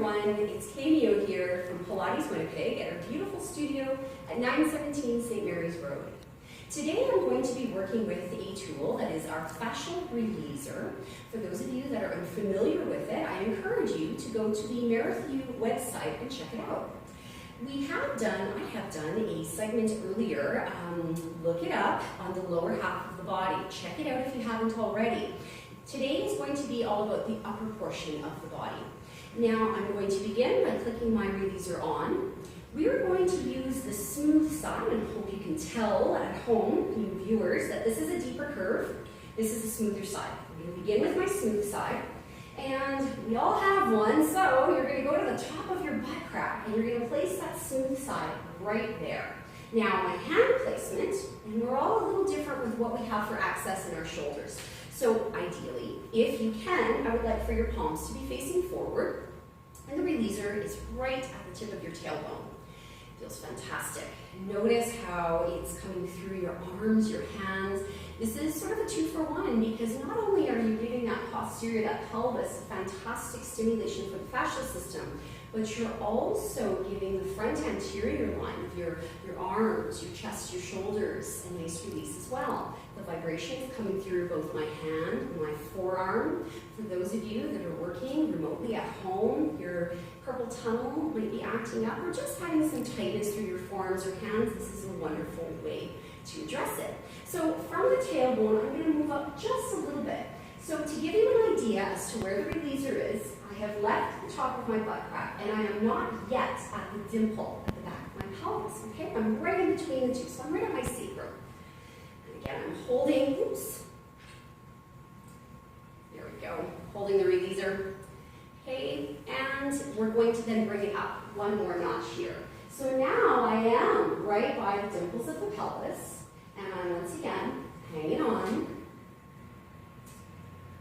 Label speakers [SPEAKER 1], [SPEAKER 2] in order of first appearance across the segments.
[SPEAKER 1] everyone, it's Kameo here from Pilates Winnipeg at our beautiful studio at 917 St. Mary's Road. Today I'm going to be working with a tool that is our fascial ReleaZer. For those of you that are unfamiliar with it, I encourage you to go to the Marathon website and check it out. I have done a segment earlier, look it up, on the lower half of the body. Check it out if you haven't already. Today is going to be all about the upper portion of the body. Now I'm going to begin by clicking my ReleaZer on. We are going to use the smooth side, and I hope you can tell at home, you viewers, that this is a deeper curve. This is the smoother side. I'm going to begin with my smooth side. And we all have one, so you're going to go to the top of your butt crack, and you're going to place that smooth side right there. Now, my hand placement, and we're all a little different with what we have for access in our shoulders. So ideally, if you can, I would like for your palms to be facing forward, and the ReleaZer is right at the tip of your tailbone. Feels fantastic. Notice how it's coming through your arms, your hands. This is sort of a 2-for-1 because not only are you giving that posterior, that pelvis, fantastic stimulation for the fascial system, but you're also giving the front anterior line of your arms, your chest, your shoulders, a nice release as well. The vibration is coming through both my hand and my forearm. For those of you that are working remotely at home, your carpal tunnel might be acting up or just having some tightness through your forearms or hands, this is a wonderful way to address it. So from the tailbone, I'm going to move up just a little bit. So to give you an idea as to where the ReleaZer is, I have left the top of my butt crack, and I am not yet at the dimple at the back of my pelvis, okay? I'm right in between the two, so I'm right at my sacrum. And again, I'm holding, there we go, holding the ReleaZer. Okay, and we're going to then bring it up one more notch here. So now I am right by the dimples of the pelvis, and I'm once again hanging on.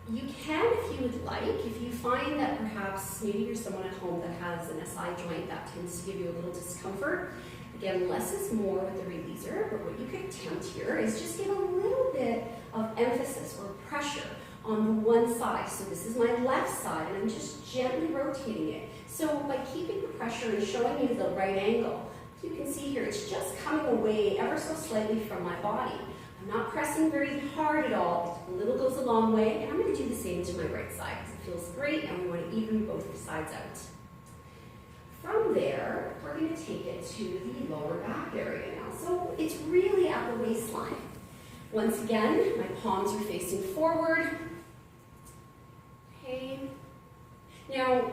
[SPEAKER 1] You can, if you would like, if you find that perhaps maybe you're someone at home that has an SI joint that tends to give you a little discomfort. Again, less is more with the ReleaZer, but what you could attempt here is just give a little bit of emphasis or pressure on the one side. So this is my left side, and I'm just gently rotating it. So by keeping the pressure and showing you the right angle, you can see here, it's just coming away ever so slightly from my body. I'm not pressing very hard at all. A little goes a long way, and I'm going to do the same to my right side because it feels great, and we want to even both sides out. From there, we're going to take it to the lower back area now. So it's really at the waistline. Once again, my palms are facing forward. Okay. Now,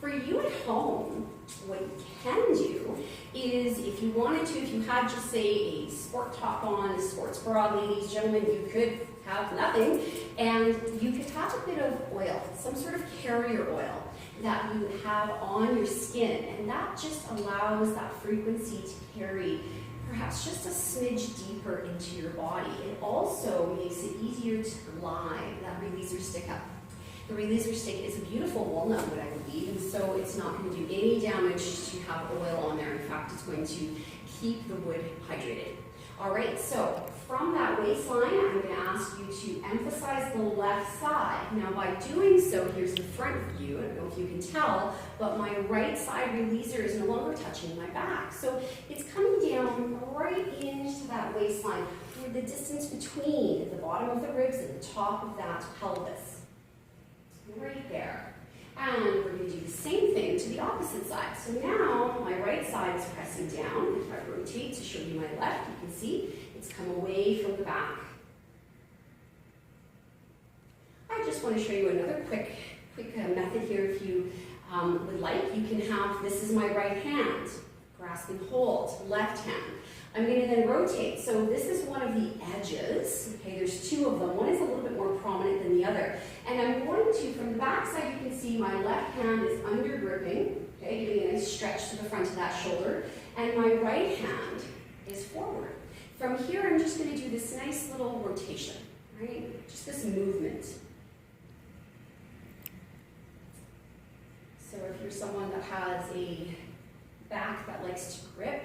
[SPEAKER 1] for you at home, what you can do is, if you wanted to, if you had just say a sport top on, a sports bra, ladies, gentlemen, you could have nothing, and you could have a bit of oil, some sort of carrier oil that you have on your skin, and that just allows that frequency to carry perhaps just a smidge deeper into your body. It also makes it easier to glide that ReleaZer stick up. The ReleaZer stick is a beautiful walnut wood, I believe, and so it's not going to do any damage to have oil on there. In fact, it's going to keep the wood hydrated. All right, so from that waistline, I'm going to ask you to emphasize the left side. Now, by doing so, here's the front view. I don't know if you can tell, but my right side ReleaZer is no longer touching my back. So it's coming down right into that waistline, through the distance between the bottom of the ribs and the top of that pelvis. Right there. And we're going to do the same thing to the opposite side. So now my right side is pressing down. If I rotate to show you my left, you can see it's come away from the back. I just want to show you another quick method here if you would like. You can have, this is my right hand, grasp and hold, left hand. I'm going to then rotate. So this is one of the edges. Okay, there's two of them. One is a little bit more prominent than the other. And I'm going to, from the back side, you can see my left hand is under gripping, okay, giving a nice stretch to the front of that shoulder. And my right hand is forward. From here, I'm just going to do this nice little rotation, right? Just this movement. So if you're someone that has a back that likes to grip,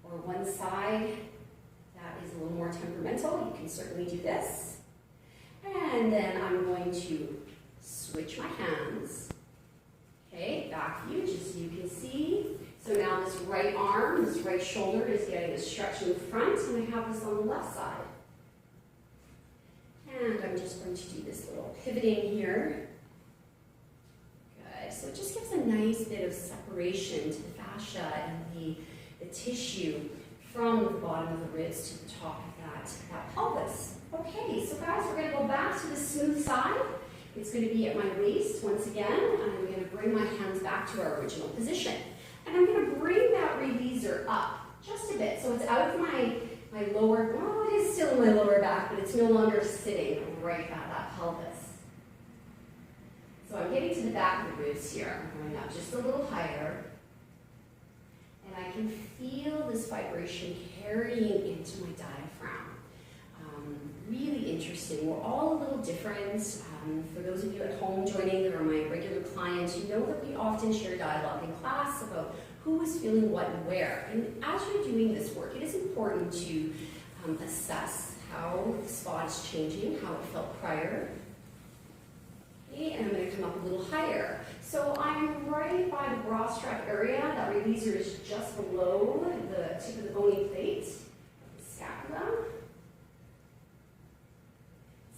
[SPEAKER 1] or one side that is a little more temperamental, you can certainly do this. And then I'm going to switch my hands. Okay, back So now this right arm, this right shoulder is getting a stretch in the front, and I have this on the left side. And I'm just going to do this little pivoting here. Good. So it just gives a nice bit of separation to the fascia and the tissue from the bottom of the ribs to the top of that pelvis. Okay, so guys, we're going to go back to the smooth side. It's going to be at my waist once again, and I'm going to bring my hands back to our original position. And I'm going to bring that ReleaZer up just a bit. So it's out of my lower, well, it is still in my lower back, but it's no longer sitting right at that pelvis. So I'm getting to the back of the ribs here. I'm going up just a little higher. And I can feel this vibration carrying into my diaphragm. Really interesting. We're all a little different. For those of you at home joining that are my regular clients, you know that we often share dialogue in class about who is feeling what and where. And as you're doing this work, it is important to assess how the spot is changing, how it felt prior. Okay, and I'm going to come up a little higher. So I'm right by the bra strap area. That ReleaZer is just below the tip of the bony plate, the scapula.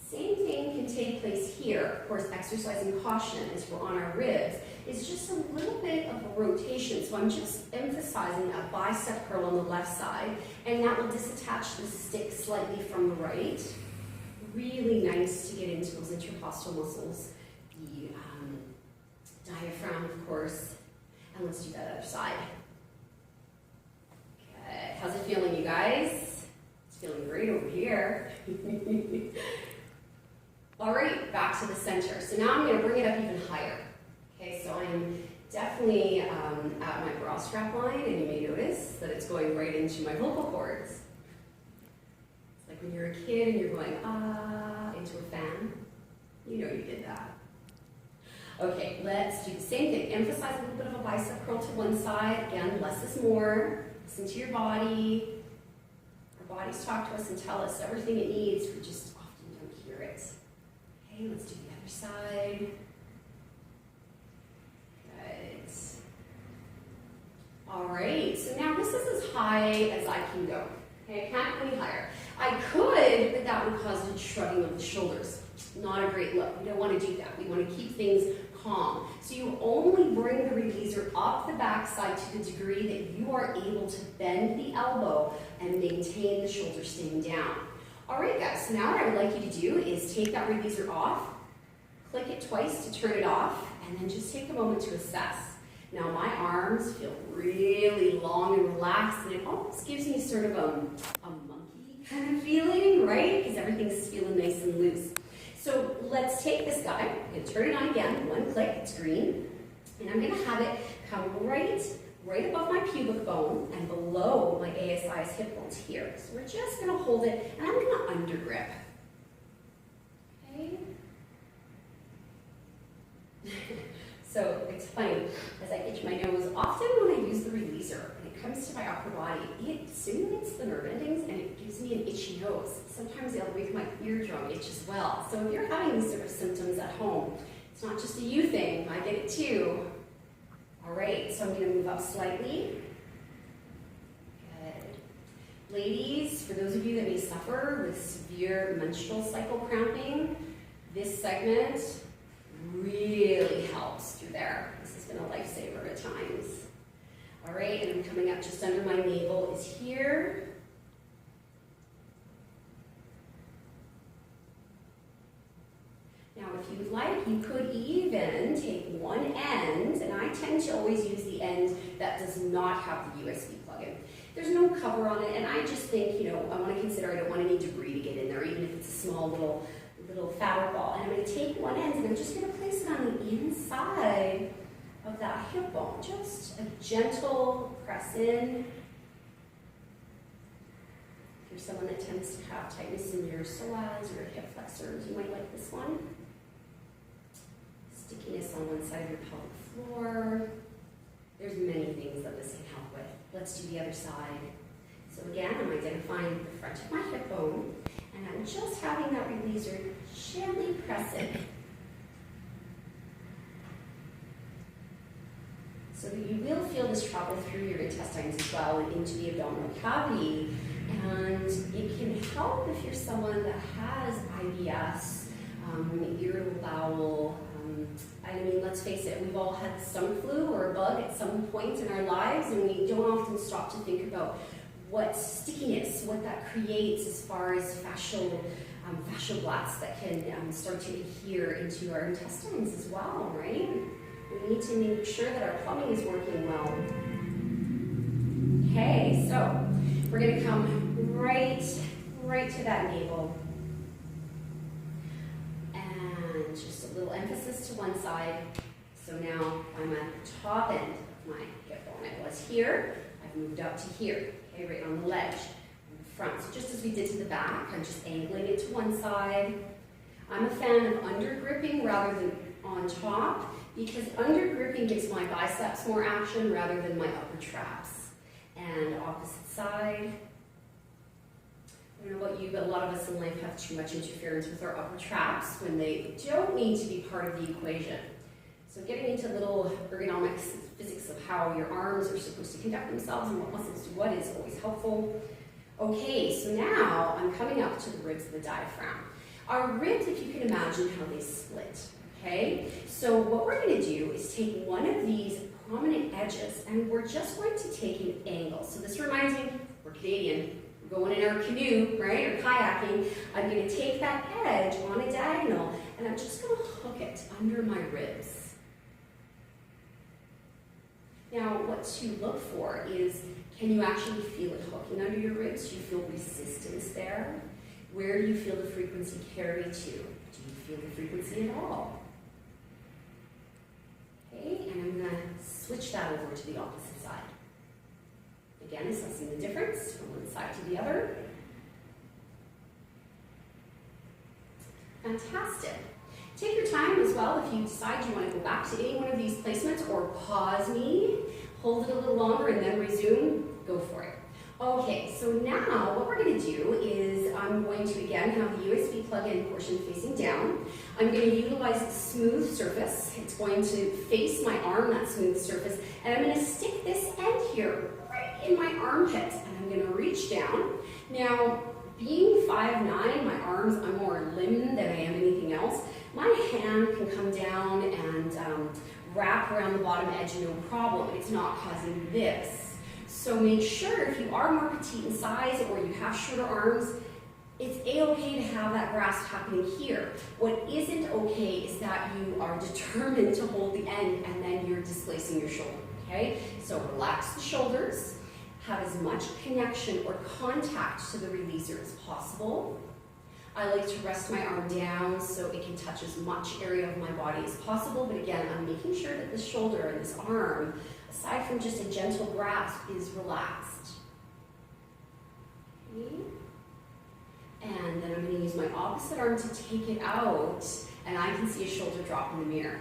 [SPEAKER 1] Same thing can take place here. Of course, exercising caution as we're on our ribs is just a little bit of a rotation. So I'm just emphasizing that bicep curl on the left side, and that will disattach the stick slightly from the right. Really nice to get into those intercostal muscles, the diaphragm, of course. And let's do that other side. Okay, how's it feeling, you guys? It's feeling great over here. All right, back to the center. So now I'm going to bring it up even higher. Okay, so I'm definitely at my bra strap line, and you may notice that it's going right into my vocal cords. It's like when you're a kid and you're going, into a fan. You know you did that. Okay, let's do the same thing. Emphasize a little bit of a bicep curl to one side. Again, less is more. Listen to your body. Our bodies talk to us and tell us everything it needs. We just often don't hear it. Okay, let's do the other side. Good. All right, so now this is as high as I can go. Okay, I can't go any higher. I could, but that would cause a shrugging of the shoulders. Not a great look. We don't want to do that. We want to keep things calm. So you only bring the ReleaZer up the backside to the degree that you are able to bend the elbow and maintain the shoulder staying down. All right, guys, so now what I would like you to do is take that ReleaZer off, click it twice to turn it off, and then just take a moment to assess. Now my arms feel really long and relaxed, and it almost gives me sort of a monkey kind of feeling, right? Because everything's feeling nice and loose. So let's take this guy, I'm going to turn it on again, one click, it's green, and I'm going to have it come right above my pubic bone and below my ASI's hip bones here. So we're just going to hold it, and I'm going to under grip. Okay. So it's funny, as I itch my nose, often when I use the ReleaZer, when it comes to my upper body, it stimulates the nerve endings and it gives me an itchy nose. Sometimes it'll make my eardrum itch as well. So if you're having these sort of symptoms at home, it's not just a you thing, I get it too. All right, so I'm going to move up slightly. Good. Ladies, for those of you that may suffer with severe menstrual cycle cramping, this segment really helps through there. This has been a lifesaver at times. All right, and I'm coming up just under my navel is here. Now, if you'd like, you could even take one end, and I tend to always use the end that does not have the USB plug-in. There's no cover on it, and I just think, I want to consider I don't want any debris to get in there, even if it's a small little fabric ball. And I'm going to take one end, and I'm just going to place it on the inside of that hip bone. Just a gentle press in. If you're someone that tends to have tightness in your psoas or hip flexors, you might like this one. Stickiness on one side of your pelvic floor. There's many things that this can help with. Let's do the other side. So again, I'm identifying the front of my hip bone, and I'm just having that ReleaZer gently press it. so that you will feel this travel through your intestines as well and into the abdominal cavity. And it can help if you're someone that has IBS, irritable bowel. I mean, let's face it, we've all had the stomach flu or a bug at some point in our lives, and we don't often stop to think about what stickiness, what that creates as far as fascial blasts that can start to adhere into our intestines as well, right? We need to make sure that our plumbing is working well. Okay, so we're going to come right to that navel. And just a little emphasis to one side. So now I'm at the top end of my hip bone. I was here, I've moved up to here, okay, right on the ledge, in the front. So just as we did to the back, I'm just angling it to one side. I'm a fan of under gripping rather than on top, because under gripping gives my biceps more action rather than my upper traps. And opposite side. I don't know about you, but a lot of us in life have too much interference with our upper traps when they don't need to be part of the equation. So getting into little ergonomics, physics of how your arms are supposed to conduct themselves and what muscles do what is always helpful. Okay, so now I'm coming up to the ribs of the diaphragm. Our ribs, if you can imagine how they split, okay? So what we're going to do is take one of these prominent edges and we're just going to take an angle. So this reminds me, we're Canadian. Going in our canoe, right, or kayaking, I'm going to take that edge on a diagonal and I'm just going to hook it under my ribs. Now, what to look for is, can you actually feel it hooking under your ribs? Do you feel resistance there? Where do you feel the frequency carry to? Do you feel the frequency at all? Okay, and I'm going to switch that over to the opposite side. Again, assessing the difference from one side to the other. Fantastic. Take your time as well if you decide you want to go back to any one of these placements, or pause me, hold it a little longer, and then resume. Go for it. Okay, so now what we're going to do is I'm going to again have the USB plug-in portion facing down. I'm going to utilize the smooth surface. It's going to face my arm, that smooth surface, and I'm going to stick this end here in my armpit, and I'm going to reach down. Now, being 5'9", my arms, I'm more limb than I am anything else. My hand can come down and wrap around the bottom edge, no problem. It's not causing this. So make sure if you are more petite in size or you have shorter arms, it's a-okay to have that grasp happening here. What isn't okay is that you are determined to hold the end and then you're displacing your shoulder, okay? So relax the shoulders. Have as much connection or contact to the ReleaZer as possible. I like to rest my arm down so it can touch as much area of my body as possible, but again, I'm making sure that this shoulder and this arm, aside from just a gentle grasp, is relaxed. Okay. And then I'm going to use my opposite arm to take it out, and I can see a shoulder drop in the mirror.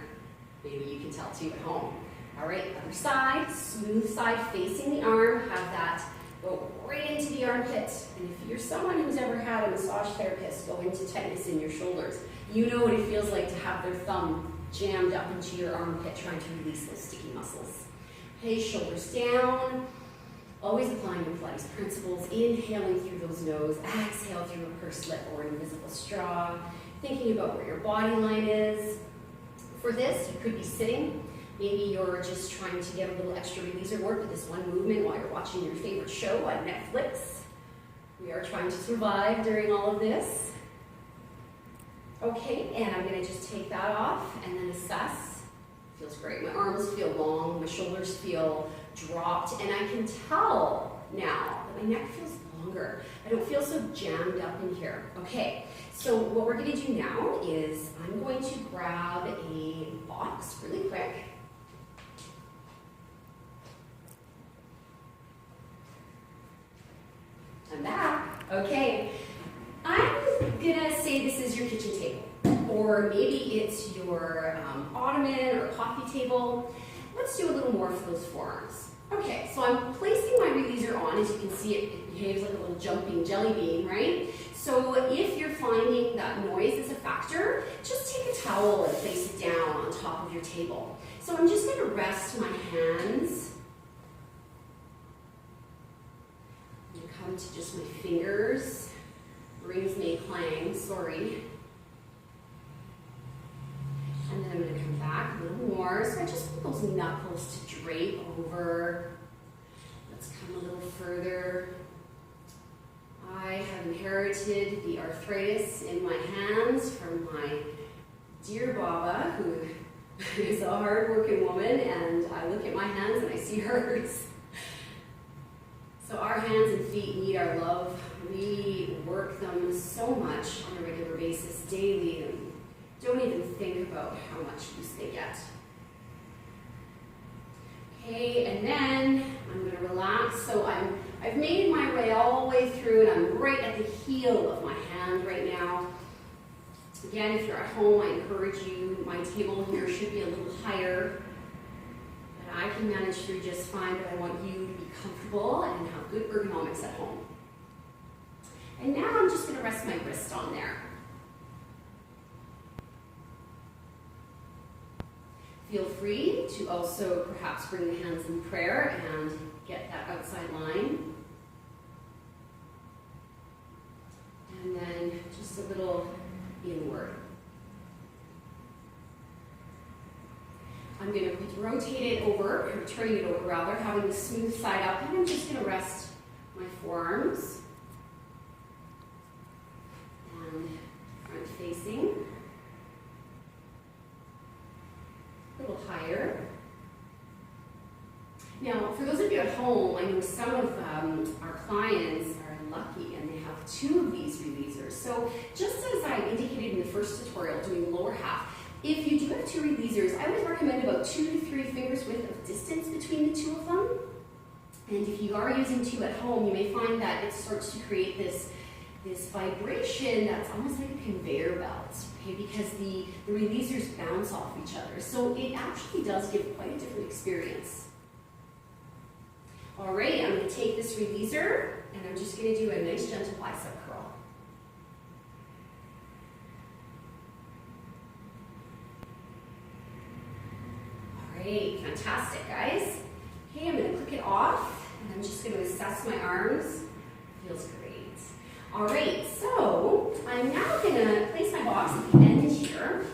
[SPEAKER 1] Maybe you can tell too at home. All right, other side, smooth side facing the arm, have that go right into the armpit. And if you're someone who's ever had a massage therapist go into tightness in your shoulders, you know what it feels like to have their thumb jammed up into your armpit trying to release those sticky muscles. Okay, shoulders down, always applying your Pilates principles, inhaling through those nose, exhale through a pursed lip or an invisible straw, thinking about where your body line is. For this, you could be sitting. Maybe you're just trying to get a little extra ReleaZer work with this one movement while you're watching your favorite show on Netflix. We are trying to survive during all of this. Okay, and I'm going to just take that off and then assess. Feels great. My arms feel long, my shoulders feel dropped, and I can tell now that my neck feels longer. I don't feel so jammed up in here. Okay, so what we're going to do now is I'm going to grab a box really quick. I'm back. Okay, I'm gonna say this is your kitchen table, or maybe it's your ottoman or coffee table. Let's do a little more for those forearms. Okay, so I'm placing my ReleaZer on. As you can see, it behaves like a little jumping jelly bean, right? So if you're finding that noise is a factor, just take a towel and place it down on top of your table. So I'm just gonna rest my hand down to just my fingers. Rings may clang, sorry. And then I'm going to come back a little more. So I just want those knuckles to drape over. Let's come a little further. I have inherited the arthritis in my hands from my dear Baba, who is a hard-working woman, and I look at my hands and I see hers. So our hands and feet need our love. We work them so much on a regular basis, daily, and don't even think about how much use they get. Okay, and then I'm going to relax. So I've made my way all the way through, and I'm right at the heel of my hand right now. Again, if you're at home, I encourage you, my table here should be a little higher. And I can manage through just fine, but I want you to be comfortable and have good ergonomics at home. And now I'm just going to rest my wrist on there. Feel free to also perhaps bring the hands in prayer and get that outside line. And then just a little inward. I'm going to rotate it over, or turning it over rather, having the smooth side up, and I'm just going to rest my forearms and front facing. A little higher. Now, for those of you at home, I know some of our clients are lucky and they have 2 of these ReleaZers. So just as I indicated in the first tutorial doing the lower half, if you do have 2 ReleaZers, I would recommend about 2 to 3 fingers width of distance between the 2 of them. And if you are using 2 at home, you may find that it starts to create this vibration that's almost like a conveyor belt, okay, because the ReleaZers bounce off each other. So it actually does give quite a different experience. All right, I'm going to take this ReleaZer and I'm just going to do a nice gentle bicep curl. All right, fantastic, guys. Okay, I'm going to click it off and I'm just going to assess my arms. Feels great. All right, so I'm now going to place my box at the end here.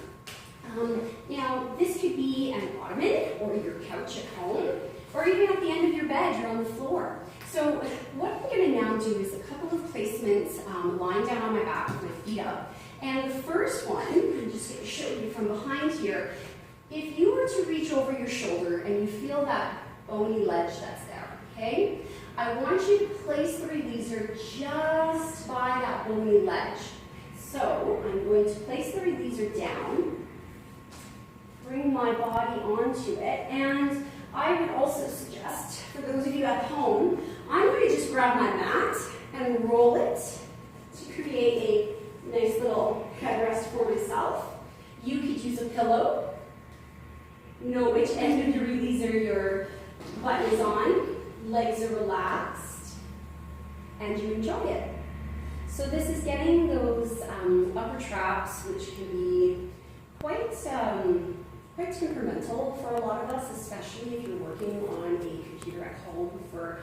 [SPEAKER 1] Now, this could be an ottoman or your couch at home, or even at the end of your bed, you're on the floor. So what I'm going to now do is a couple of placements lying down on my back with my feet up. And the first one, I'm just going to show you from behind here. If you were to reach over your shoulder and you feel that bony ledge that's there, okay? I want you to place the ReleaZer just by that bony ledge. So I'm going to place the ReleaZer down, bring my body onto it, and I would also suggest, for those of you at home, I'm going to just grab my mat and roll it to create a nice little headrest for myself. You could use a pillow. Know which end of your ReleaZer your butt is on. Legs are relaxed, and you enjoy it. So this is getting those upper traps, which can be quite temperamental for a lot of us, especially if you're working on a computer at home for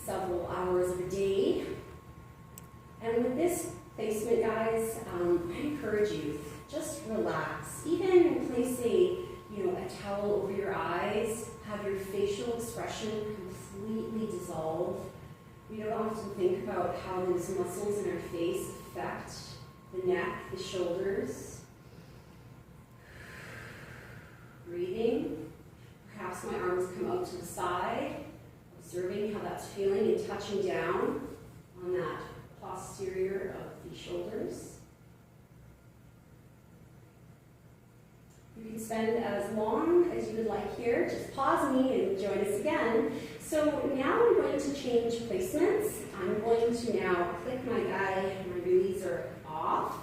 [SPEAKER 1] several hours of a day. And with this placement, guys, I encourage you, just relax. Even place a towel over your eyes, have your facial expression completely dissolve. We don't often think about how those muscles in our face affect the neck, the shoulders. Breathing. Perhaps my arms come out to the side, observing how that's feeling and touching down on that posterior of the shoulders. You can spend as long as you would like here. Just pause me and join us again. So now I'm going to change placements. I'm going to now click my ReleaZer off.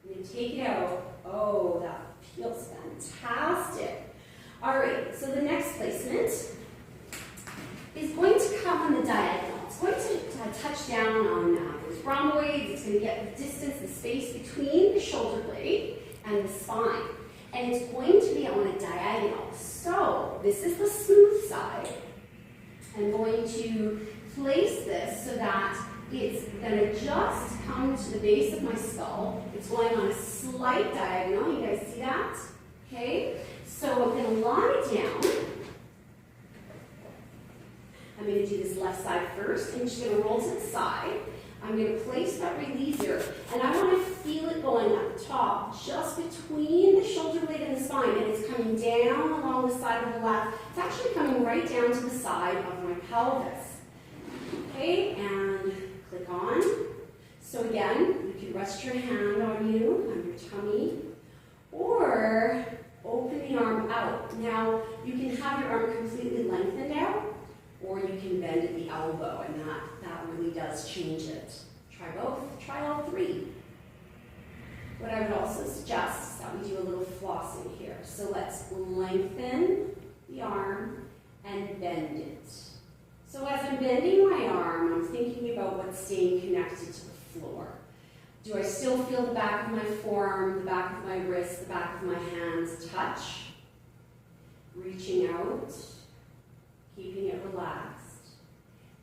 [SPEAKER 1] I'm going to take it out. Oh, that feels fantastic. All right, so the next placement is going to come on the diagonal. It's going to touch down on those rhomboids. It's going to get the distance, the space between the shoulder blade and the spine. And it's going to be on a diagonal. So this is the smooth side. I'm going to place this so that it's going to just come to the base of my skull. It's going on a slight diagonal. You guys see that? Okay? So I'm going to lie down. I'm going to do this left side first. I'm just going to roll to the side. I'm going to place that ReleaZer, and I want to feel it going at the top, just between the shoulder blade and the spine, and it's coming down along the side of the lap. It's actually coming right down to the side of my pelvis. Okay, and click on. So again, you can rest your hand on your tummy, or open the arm out. Now, you can have your arm completely lengthened out, or you can bend at the elbow, and that really does change it. Try both, try all three. What I would also suggest is that we do a little flossing here. So let's lengthen the arm and bend it. So as I'm bending my arm, I'm thinking about what's staying connected to the floor. Do I still feel the back of my forearm, the back of my wrist, the back of my hands touch? Reaching out, keeping it relaxed,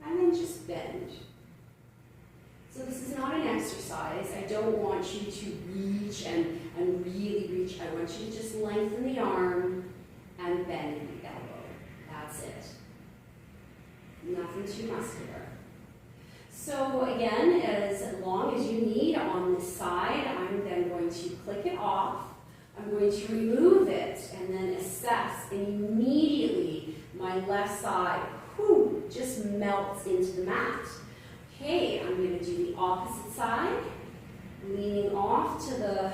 [SPEAKER 1] and then just bend. So this is not an exercise. I don't want you to reach and really reach. I want you to just lengthen the arm and bend the elbow. That's it. Nothing too muscular. So again, as long as you need on this side, I'm then going to click it off. I'm going to remove it and then assess, and immediately my left side just melts into the mat. Okay, I'm going to do the opposite side, leaning off to the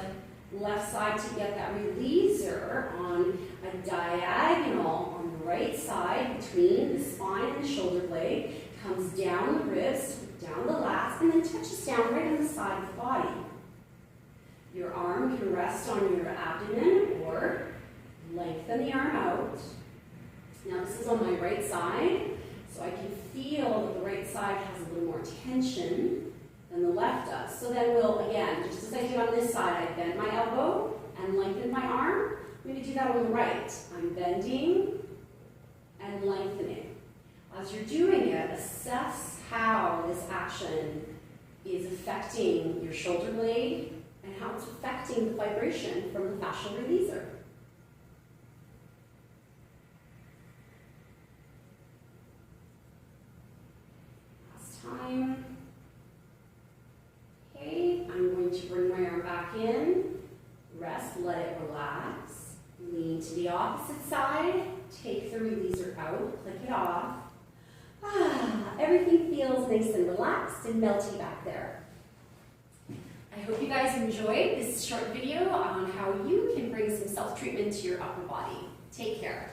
[SPEAKER 1] left side to get that ReleaZer on a diagonal on the right side between the spine and the shoulder blade, comes down the wrist, down the lats, and then touches down right on the side of the body. Your arm can rest on your abdomen or lengthen the arm out. Now this is on my right side, so I can feel that the right side has a little more tension than the left does. So then we'll, again, just as I do on this side, I bend my elbow and lengthen my arm. I'm going to do that on the right. I'm bending and lengthening. As you're doing it, assess how this action is affecting your shoulder blade and how it's affecting the vibration from the fascial ReleaZer. Time. Okay, I'm going to bring my arm back in, rest, let it relax, lean to the opposite side, take the ReleaZer out, click it off. Everything feels nice and relaxed and melty back there. I hope you guys enjoyed this short video on how you can bring some self-treatment to your upper body. Take care.